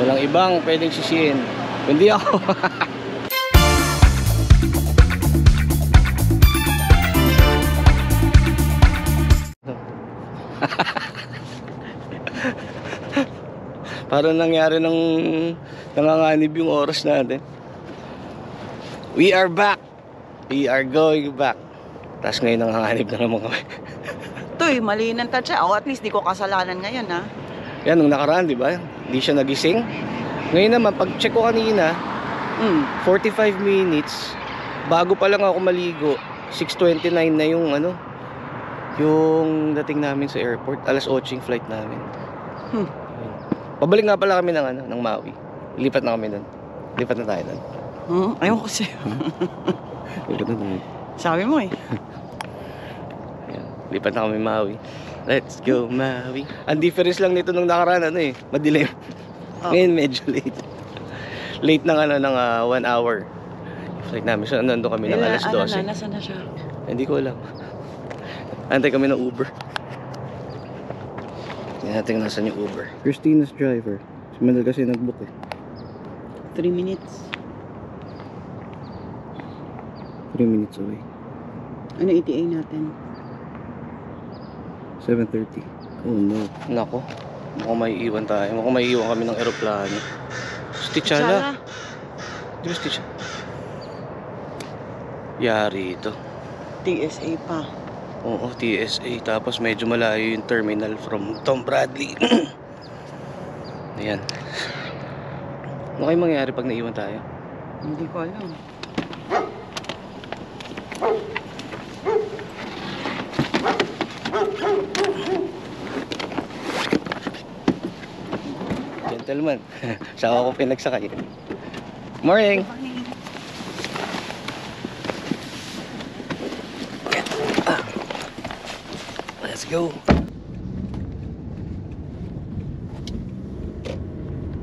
Walang ibang pwedeng sisihin kundi ako. Parang nangyari ng nanganganib yung oras natin. We are back. We are going back. Tapos ngayon nanganganib na naman kami. Toy, mali ng tatsa. O at least di ko kasalanan ngayon, ha? Yan, nung nakaraan, di ba? Hindi siya nagising. Ngayon naman, pag-check ko kanina, 45 minutes, bago pa lang ako maligo, 6:29 na yung ano, yung dating namin sa airport. Alas 8 yung flight namin. Pabalik nga pala kami ng Maui. Lipat na kami doon. Lipat na tayo doon. Ayaw ko sa'yo. Lipat na tayo. Sabi mo eh. Yan. Lipat na kami Maui. Let's go Maui. Ang difference lang nito nung nakaraan, madilim. Ngayon medyo late. Late ng ng 1 hour. Flight namin. So nandun kami ng alas 12. Nasaan na siya? Hindi ko alam. Antay kami ng Uber. Hindi natin nasan yung Uber. Christina's driver. Si Manel kasi nag-book 3 minutes. 3 minutes away. Ano ETA natin? 7:30. Oh no. Nako. Mukhang may iwan tayo. Mukhang may iwan kami ng eroplano. Stichala. Di ba Stichala? Yari ito. TSA pa. Oo, TSA. Tapos medyo malayo yung terminal from Tom Bradley. Ayan. Ano kayo mangyayari pag naiwan tayo? Hindi ko alam. Gentleman. Saka ako pinagsakay. Morning! Let's go!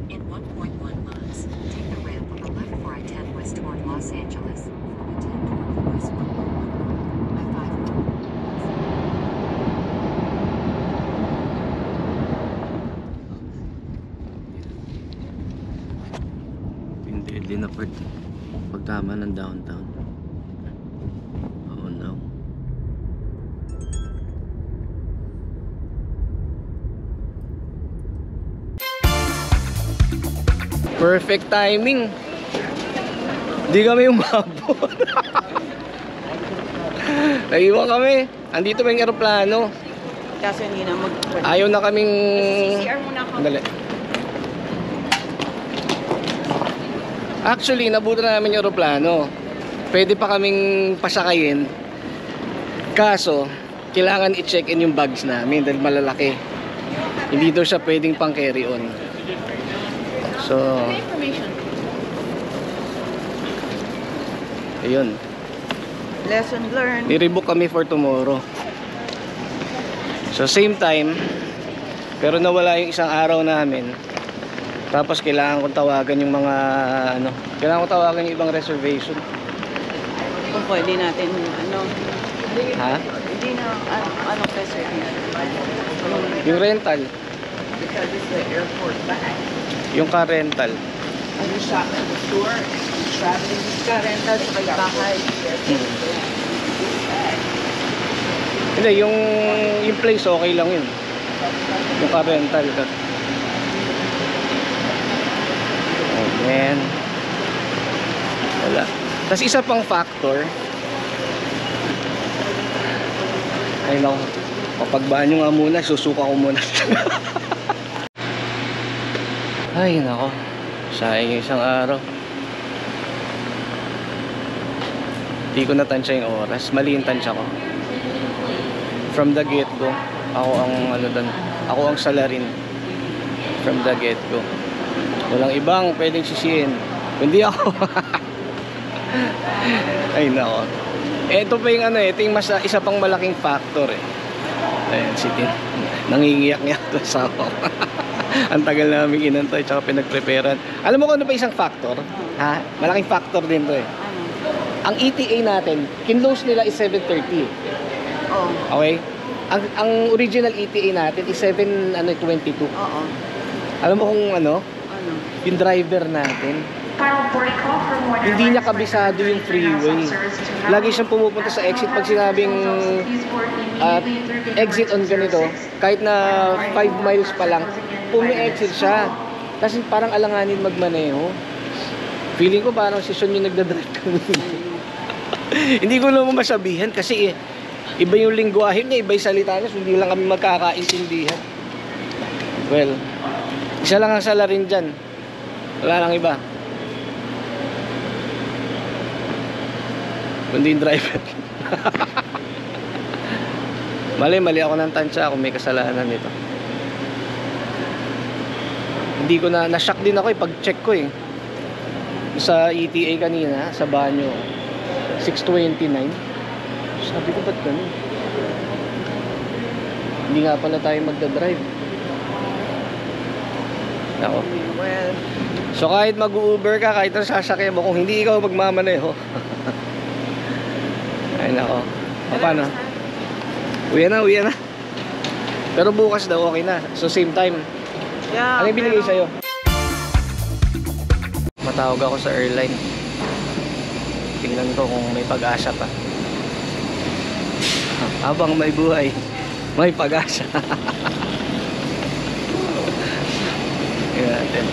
In 1.1 miles, take the ramp on the left for I-10 west toward Los Angeles. I-10 toward US 111 I-5. Deadly na part pagtama ng downtown. Oh no. Perfect timing. Hindi kami umabot. Naiwan kami. Andito pa yung aeroplano. Kaso hindi na Ayaw na kaming CCR muna ako. Dali. Actually, nabutan na namin yung aeroplano. Pwede pa kaming pasakayin. Kaso, kailangan i-check-in yung bags namin dahil malalaki. Hindi daw siya pwedeng pang carry-on. So, ayun. Lesson learned. Nirebook kami for tomorrow. So, same time. Pero nawala yung isang araw namin. Tapos kailangan kong tawagan yung mga kailangan kong tawagan yung ibang reservation. Kung pwede natin, Ha? hindi na, anong reservation? Yung rental. Because it's the airport back. Yung car rental. Ano shop at the store, traveling ka, rental sa kay bahay. Hindi, yung place okay lang yun. Yung car rental. Oh man. Wala. Tapos isa pang factor. Ay nako. Papagbaan nyo nga muna, susuka ko muna. Ay nako. Sayang yung isang araw. Hindi ko natansya yung oras. Mali yung tansya ko. From the get-go, ako ang salarin. From the get-go. Walang ibang pwedeng sisihin kundi ako. Ay nako. Ito pa yung ito yung isa pang malaking factor Ayan, nangingiyak-ngiyak to sa ako. Ang tagal namin inantay tsaka pinagpreparan. Alam mo kung ano pa isang factor? Ha? Malaking factor din to Ang ETA natin, kinlose nila is 7:30. Oh. Okay? Ang original ETA natin is 7:22. Oo. Alam mo kung ano? Ano? yung driver natin. Hindi niya kabisado yung freeway. Lagi siyang pumupunta sa exit pag sinabing exit on ganito, kahit na 5 miles pa lang, pumi-exit siya. Kasi parang alanganin magmaneho. Feeling ko parang si Sean yung nagdadrive kanina. Hindi ko naman masabihan kasi iba yung lingwahe niya, iba yung salita niya, hindi lang kami magkakaintindihan. Well, isa lang ang salarin dyan. Wala lang iba. Kundi yung driver. Mali ako ng tansya kung may kasalanan nito. Hindi ko na-shock din ako pag-check ko sa ETA kanina, sa banyo 6:29. Sabi ko ba't ganun? Hindi nga pala tayo magdadrive. Nako. Well, So kahit mag-Uber ka, kahit ang sasakyan mo, kung hindi ikaw magmamaneho. Ay nako. O paano? Uwi na. Pero bukas daw okay na. So same time. yeah. Ano yung binigay sa'yo? Matawag ako sa airline. Tingnan ko kung may pag-asa pa. Habang may buhay, may pag-asa. Tingnan natin.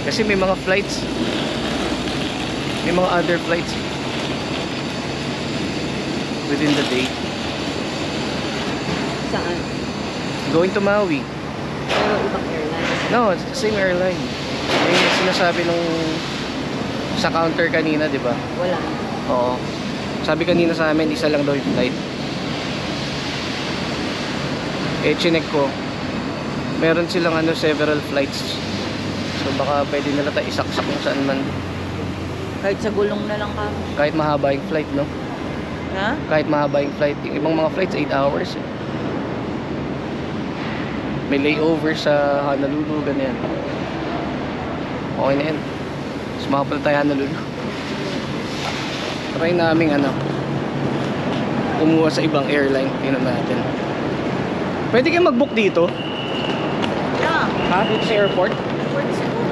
Kasi may mga flights. May mga other flights within the day. Saan? Going to Maui. Pero ibang airline. No, it's the same airline. Yung sinasabi nung sa counter kanina, di ba? Wala. Oo. Sabi kanina sa amin, isa lang daw yung flight. Chinek ko. Meron silang several flights. So baka pwede nila tayo isaksak kung saan man. Kahit sa gulong na lang kami. Kahit mahaba yung flight, no? Ha? Kahit mahaba yung flight. Yung ibang mga flights, 8 hours. May layover sa Honolulu, ganyan. Okay na yan. Mas makapunta tayo Honolulu. Try namin kumuha sa ibang airline. Tingnan natin. Pwede kayo mag-book dito? Yeah. Ha? Dito sa airport? Pwede siguro.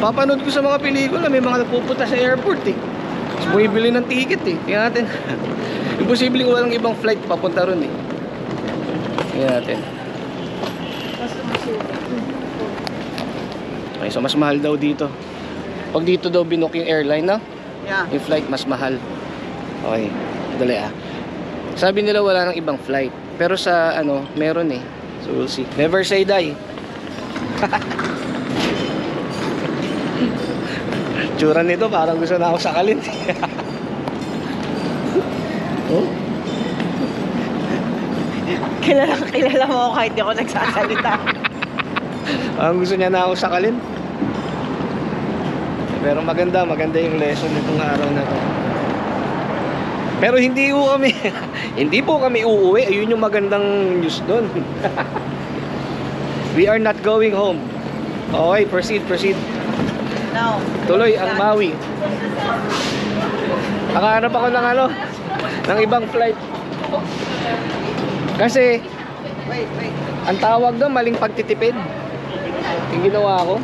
Papanood ko sa mga pelikula, may mga nagpupunta sa airport Tapos bumibili ng ticket Tingnan natin. Imposible kung walang ibang flight papunta ron Tingnan natin. Okay, so mas mahal daw dito. Pag dito daw binook yung airline, no? Yeah. Yung flight mas mahal. Okay, dali Sabi nila wala nang ibang flight. Pero sa meron So we'll see. Never say die. Tsura nito parang gusto na ako sakalin. Oh? Kilala mo ako kahit di ako nagsasalita. Parang gusto niya na ako sakalin. Pero maganda yung lesson nitong araw na to. Pero hindi po kami uuwi. Ayun yung magandang news doon. We are not going home. Okay, proceed. No. Tuloy ang Maui. Nakahanap ako ng ibang flight. Kasi Wait. ang tawag doon maling pagtitipid. Yung ginawa ko.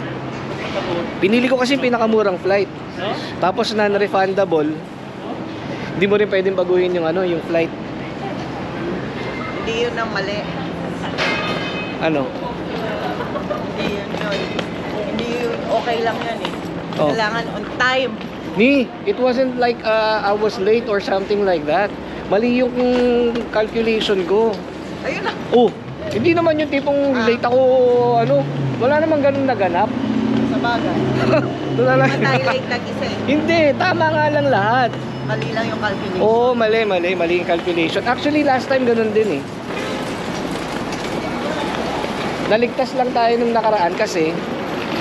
Pinili ko kasi yung pinakamurang flight. Tapos non-refundable. Hindi mo rin pwedeng baguhin yung yung flight. Hindi yun ang mali. Ano? Hindi yun. Okay lang yun Oh. Kailangan on time. It wasn't like I was late or something like that. Mali yung calculation ko. Ayun na. Oh, hindi naman yung tipong late ako, wala namang ganun naganap. Sa bagay. Wala lang. Hindi tayo late nag-isa Hindi, tama nga lang lahat. Mali lang yung calculation. Oo, mali yung calculation. Actually, last time ganun din Naligtas lang tayo nung nakaraan kasi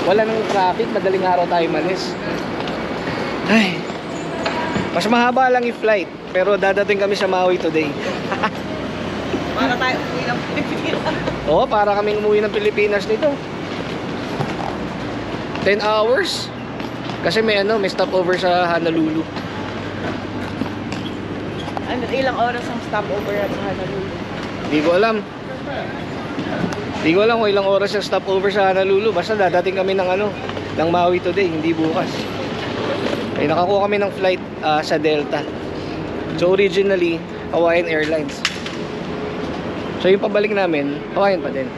wala nang traffic, madaling araw tayo malis. Ay, mas mahaba lang yung flight, pero dadating kami sa Maui today. Para tayo umuwi ng Pilipinas. Oo, para kaming umuwi ng Pilipinas nito. 10 hours. Kasi may stopover sa Honolulu. Ilang oras ang stopover at sa Honolulu? Hindi ko alam. Hindi ko alam kung ilang oras yung stopover sa Honolulu. Basta dadating kami ng ng Maui today, hindi bukas. Ay, nakakuha kami ng flight sa Delta. So originally, Hawaiian Airlines. So yung pabalik namin, Hawaiian pa din.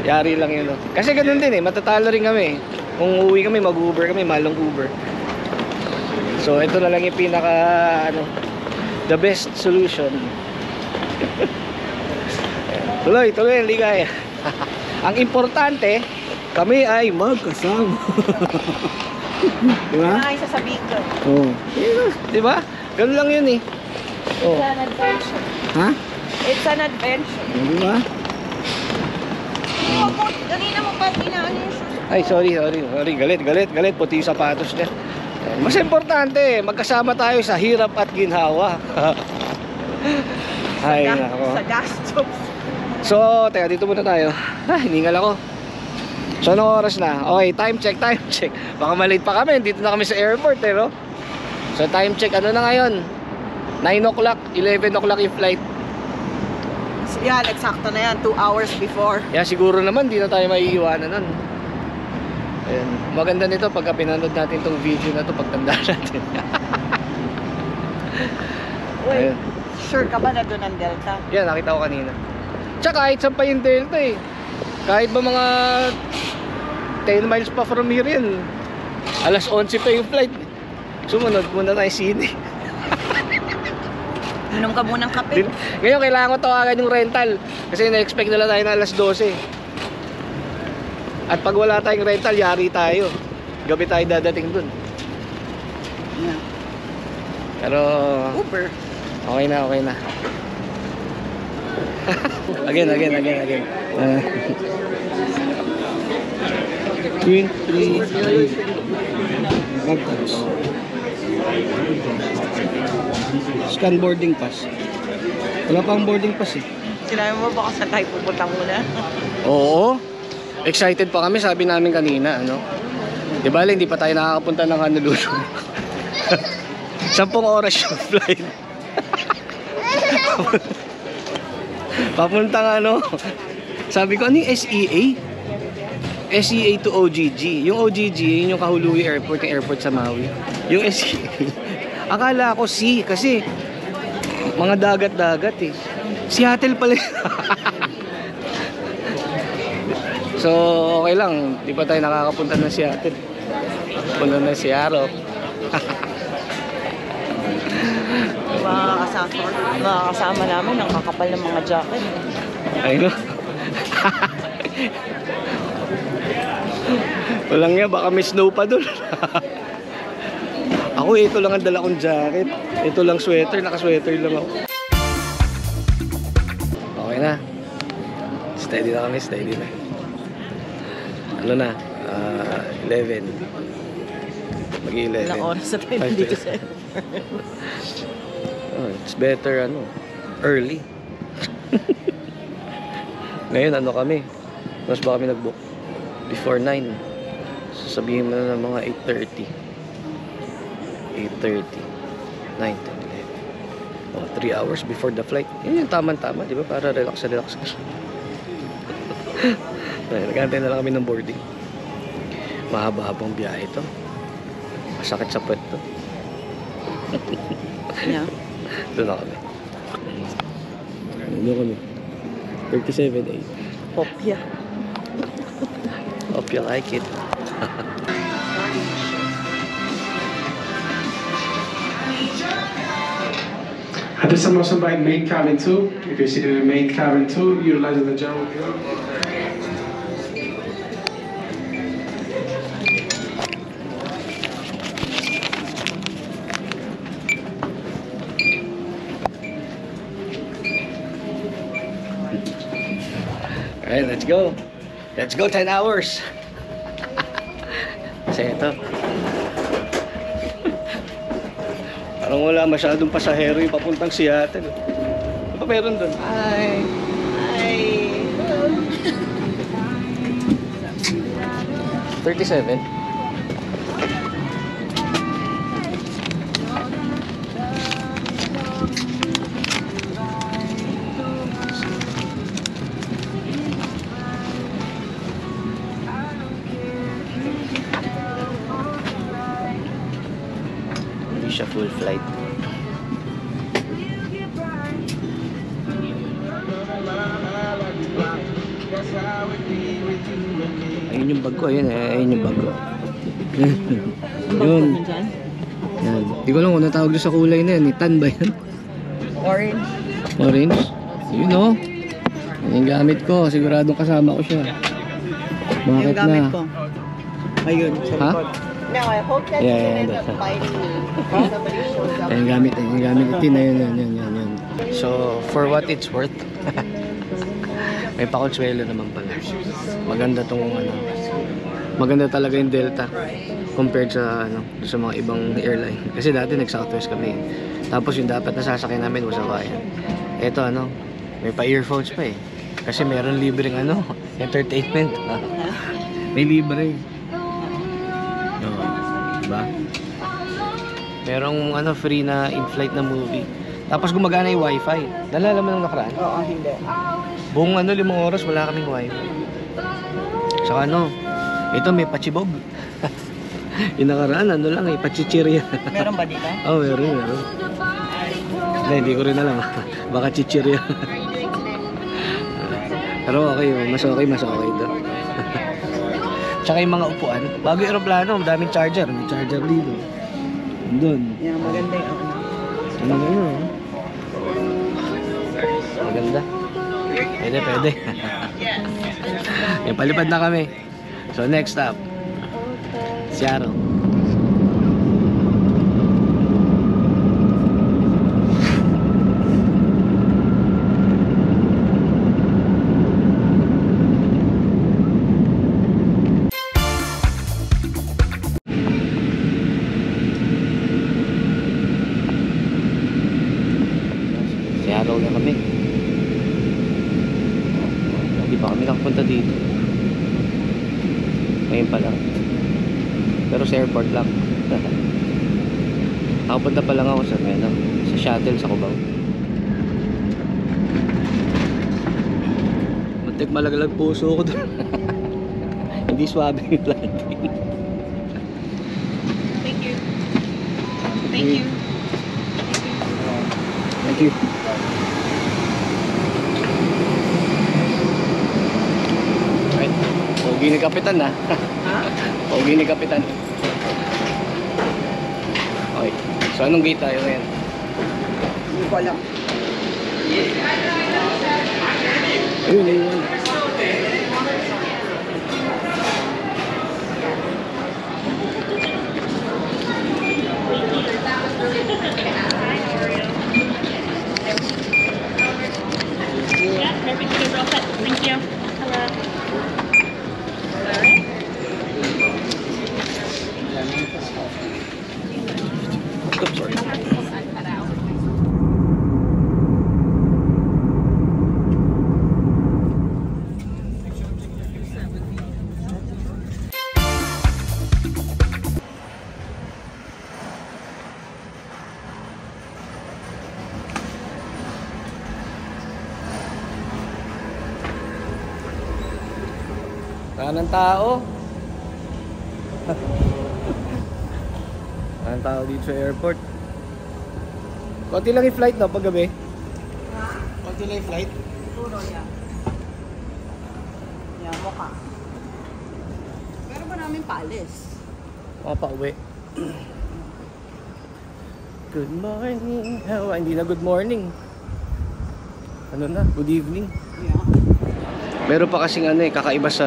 Yari lang yun. Kasi ganun din matatalo rin kami. Kung uuwi kami, mag-Uber kami, malong Uber. So ito na lang yung pinaka the best solution. Tuloy ang ligaya. Ang importante, kami ay magkasama. Diba? Ay, sasabihin ko. Oo. Diba? Ganun lang yun It's an adventure. Ha? It's an adventure. Diba? Ganina mo pa inaano yung shoes. Ay, sorry. Galit. Puti yung sapatos niya. Mas importante, magkasama tayo sa hirap at ginhawa. Ay, nako. Sa gastos. So, teka, dito muna tayo. Hiningal ako. So, anong oras na? Okay, time check. Baka malate pa kami. Dito na kami sa airport, no? So, time check. Ano na ngayon? 9 o'clock, 11 o'clock yung flight. Yan, eksakto na yan. 2 hours before. Kaya siguro naman, di na tayo maiiwanan nun. Ayan. Maganda nito pagka pinanood natin tong video na to pagtanda natin. Wait, Ayan. sure ka ba na doon ang Delta? Yan, nakita ko kanina. Tsaka kahit saan pa yung Delta Kahit ba mga 10 miles pa from here yan. Alas 11 pa yung flight. Sumunod muna tayo sine. Minom ka munang kape. Ngayon kailangan ko tawagan yung rental. Kasi na-expect nila tayo na alas 12. At pag wala tayong rental, yari tayo. Gabi tayo dadating dun. Yeah. Pero Uber. okay na. Again. 23 Magtags. Scan boarding pass. Wala pang boarding pass Sinabi mo baka saan tayo pupunta muna? Oo. Excited pa kami, sabi namin kanina, Di ba, hindi pa tayo nakakapunta ng Honolulu. 10 oras yung flight. Papuntang sabi ko, ano yung SEA? SEA to OGG. Yung OGG, yun yung Kahului Airport, yung airport sa Maui. Yung SEA, akala ko C, kasi mga dagat-dagat Seattle pala. So, okay lang. Di pa tayo nakakapunta ng Seattle. Punta na Seattle. Mga kasama namin ang kakapal ng mga jacket. Ayun. Walang nga, baka may snow pa dun. Ako, ito lang ang dala kong jacket. Ito lang sweater, naka-sweater lang ako. Okay na. Steady na kami, steady na. Ano na? 11. Mag-11. Ilang oras sa tayo dito sa Oh, it's better early. Ngayon kami? Mas ba kami nag-book? Before 9. So sabihin mo na ng mga 8:30. 8:30. 9, 10, 11. Oh, 3 hours before the flight. Yun yung tama-tama, di ba? Para relax ka. Nagantay na lang kami ng boarding. Mahaba-habang biyahe ito. Masakit sa puwet to. Yeah. Doon na kami. Doon kami. 37.8. Popya. Hope you like it. At this time, also by main cabin 2. If you're seated in main cabin 2, utilizing the general view. Alright, let's go. Let's go 10 hours. Kasi ito. Parang wala masyadong pasahero yung papuntang Seattle. Ano pa meron doon? Ay. 37. siya full flight. Ayun yung bag ko, ayun ayun yung bag ko. Yun. Yan. Di ko lang kung natawag doon sa kulay na yan. Tan ba yan? Orange. Orange? Yun o. Yan yung gamit ko. Siguradong kasama ko siya. Bakit Yung gamit na? ko. Ayun, sa Ha? likod. Now, I hope that Yeah, you yeah, end yeah. up fighting me. Somebody shows up. Yan yung gamit. Yan yung gamit. Tin na yun. So, for what it's worth, may pakonsuelo naman pala. Maganda tong ano. Maganda talaga yung Delta compared sa ano sa mga ibang airline. Kasi dati nag-Southwest kami. Tapos yung dapat na sasakyan namin was Hawaiian. Ito ano, may pa-earphones pa eh. Kasi meron libreng ano, entertainment. May libre. Oo, diba? Merong ano free na in-flight na movie. Tapos gumagana yung wifi. Nalala mo nung nakaraan? Oo, hindi. Buong ano 5 oras wala kaming wifi. Saka ano, ito may pachibog. Yung nakaraan ano lang eh, pachichirya. Meron ba dito? Oh, meron. Hindi ko rin alam. Baka chichirya. Pero okay, mas okay ito. Tsaka yung mga upuan, bago yung aeroplano, daming charger. May charger dito. Doon. Yan, maganda yung ano. Ano gano'n? Maganda. Pwede. Palipad na kami. So next stop, Seattle. Seattle na kami. Hindi pa kami nakapunta dito. Ngayon pa lang. Pero sa airport lang. Nakapunta pa lang ako sa shuttle sa Cubao. Muntik malaglag puso ko doon. Hindi swabe yung landing. Thank you. Thank you. Thank you. Right. Pogi ni Kapitan na. Ha? Pogi ni Kapitan. Okay. So anong gate tayo ngayon? Hindi ko alam. Ayun. Thank you. Hello. Oops, sorry. Ng tao. Ng tao dito sa airport. Konti lang yung flight no paggabi. Konti lang yung flight. Puro yan. Yan, mukha. Meron ba namin palis? Mga pauwi. Good morning. Hindi na good morning. Ano na? Good evening. Yeah. Meron pa kasing kakaiba sa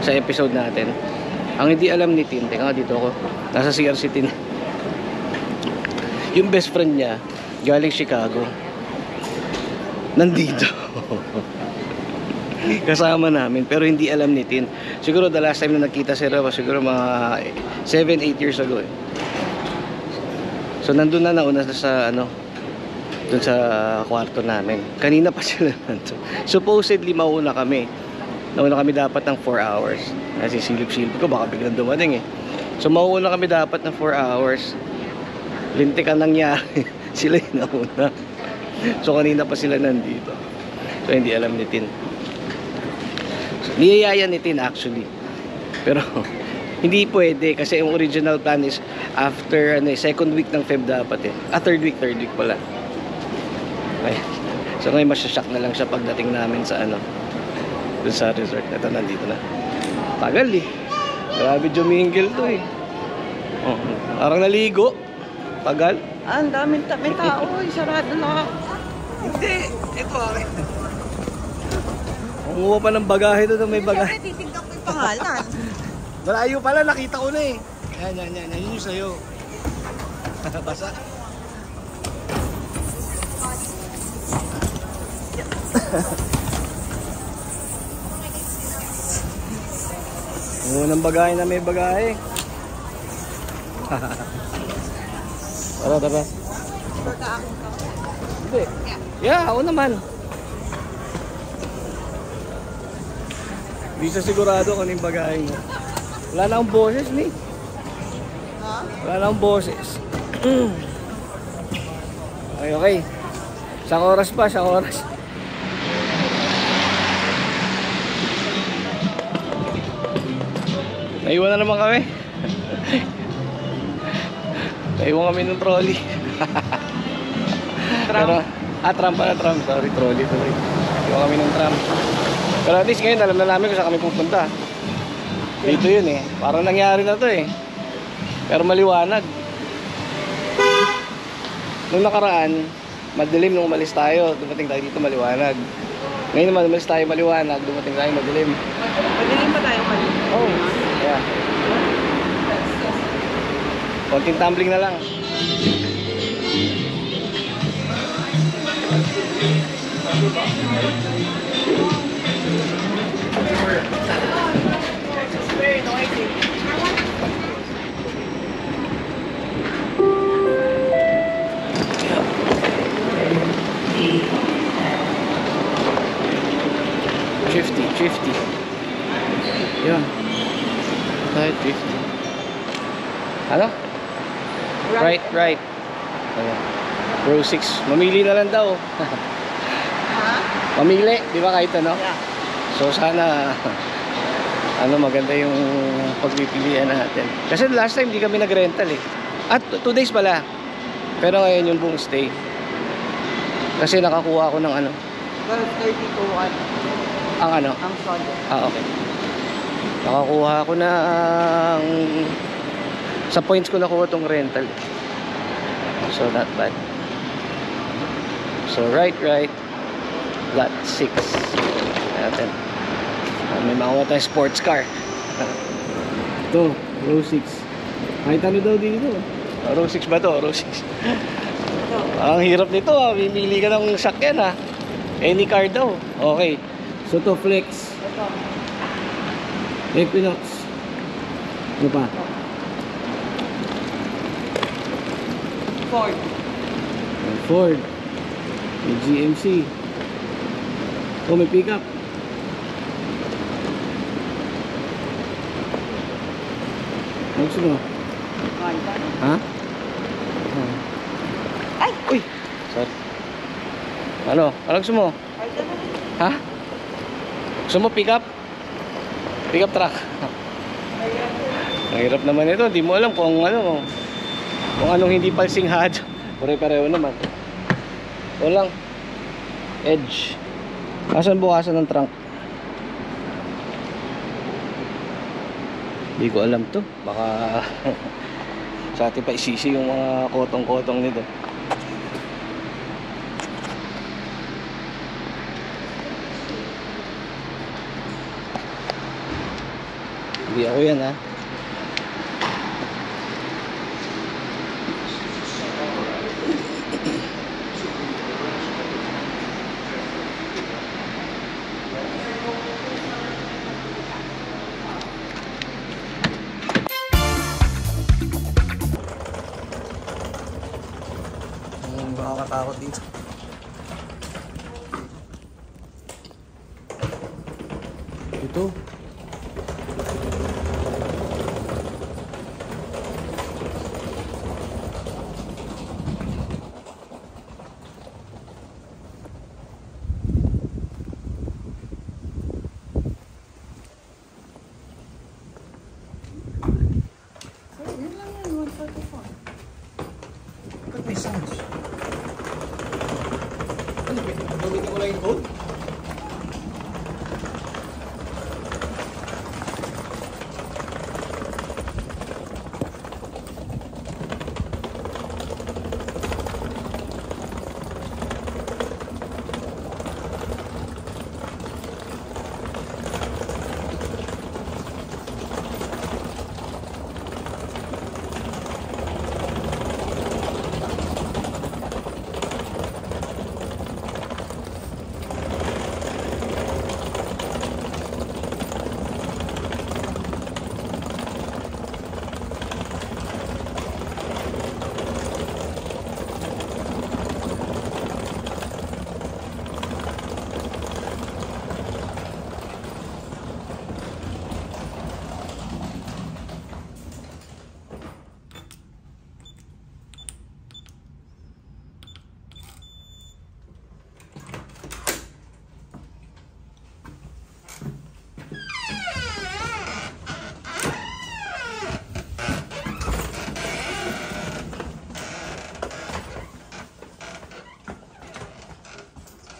sa episode natin. Ang hindi alam ni Tin, teka nga dito ako. Nasa CRC Tin. Yung best friend niya galing Chicago. Nandito. Kasama namin pero hindi alam ni Tin. Siguro the last time na nakita si Rawa siguro mga 7-8 years ago. So nandun na nauna sa dun sa kwarto namin. Kanina pa sila nandun. Supposedly mauna kami. Nauna kami dapat ng 4 hours. Kasi silip-silip ko baka biglang dumating eh. So mauna kami dapat ng 4 hours. Lintik ang nangyari. Sila yung nauna. So kanina pa sila nandito. So hindi alam ni Tin. So, niyayaya ni Tin actually. Pero Hindi pwede kasi yung original plan is after second week ng Feb dapat eh. Third week pala. Ay. So ngayon masyashock na lang siya pagdating namin sa dun sa resort. Ito nandito na. Tagal eh. Grabe jumingle to eh. Oh, parang naligo. Tagal. Ang daming may tao. Sarado na. Hindi. Ito akin. Kumuha pa ng bagahe doon. May bagahe. Siyempre, titignan ko yung pangalan. Malayo pala. Nakita ko na eh. Yan. Yan yung sa'yo. Basa. Ng bagahe na may bagahe. Tara. Hindi. Yeah, ako naman. Hindi siya sigurado kung ano yung bagahe mo. Wala na akong boses ni. Wala na akong boses. Okay. Isang oras pa, isang oras. Naiwan na naman kami. Naiwan kami ng trolley. Pero, tram pala, tram. Sorry, trolley tuloy. Naiwan kami ng tram. Pero at least ngayon alam na namin kung saan kami pupunta. Dito yun eh. Parang nangyari na to eh. Pero maliwanag. Nung nakaraan, madilim nung umalis tayo. Dumating tayo dito maliwanag. Ngayon naman umalis tayo maliwanag. Dumating tayo madilim. Madilim pa tayo kanina. Oh, yeah. Konting tumbling na lang. Very noisy. Fifty. Yeah. Kahit 50. Ano? Right. Ayan. Row 6. Mamili na lang daw. Ha? Mamili, di ba kahit ano? Yeah. So sana maganda yung pagpipilian natin. Kasi last time di kami nag-rental eh. At 2 days pala. Pero ngayon yung buong stay. Kasi nakakuha ako ng 12:30 to 1. ang Ang solo. okay. Nakakuha ako ng sa points ko nakuha tong rental. So not bad. So right. Lot 6. Natin. May makuha tayong sports car. Ito, row 6. Kahit ano daw dito. Row 6 ba to? Row 6. Ang hirap nito ah. Mimili ka ng sakyan ah. Any car daw. Okay. So to flex. Ito. Equinox. Ano pa? Ford. May GMC. Oh, may pickup. Ano gusto mo? Ha? Ay! Uy! Sorry. Ano gusto mo? Ha? Gusto mo pickup? Pickup truck. Mahirap naman ito. Hindi mo alam kung anong hindi palsinghado. Pare-pareho naman. Walang edge. Asan bukasan ng trunk? Hindi ko alam to. Baka sa atin pa isisi yung mga kotong-kotong nito. Hindi ako yan ha. Nakakatakot dito. Ito. cellphone?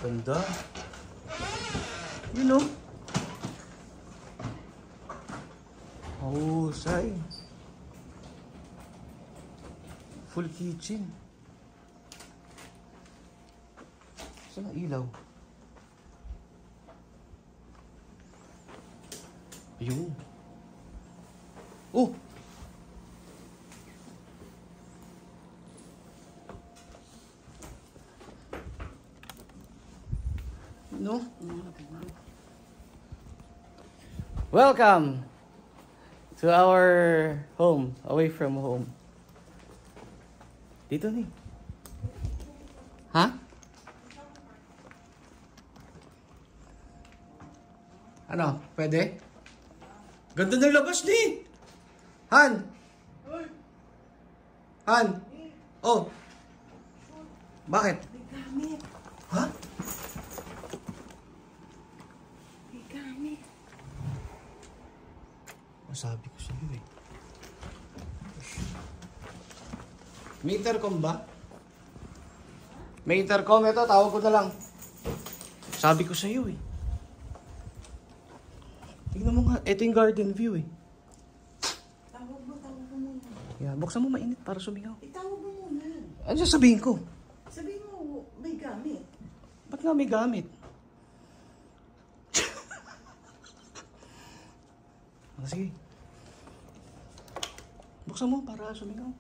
Ganda. You know? Husay. Full kitchen. Saan ang ilaw? Ayun. Oh! No? Welcome to our home, away from home. Dito ni. Ha? Ano? Pwede? Ganda ng labas ni. Han! Han! Oh! Bakit? Ha? Sabi ko sa'yo eh. May intercom ba? May intercom. Ito, tawag ko na lang. Sabi ko sa'yo eh. Tingnan mo nga. Ito yung garden view eh. Tawag mo muna. Yeah, buksan mo mainit para sumingaw. Itawag mo muna. Ano sasabihin ko? Sabihin mo, may gamit. Ba't nga may gamit? Sige. Buksan mo para sumingaw.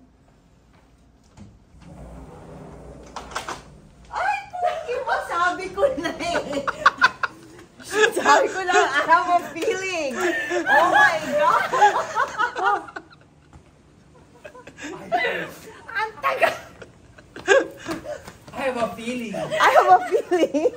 Ay, puki mo! Sabi ko na eh. Sabi ko na, I have a feeling. Oh my God! Ang tagal. I have a feeling. I have a feeling.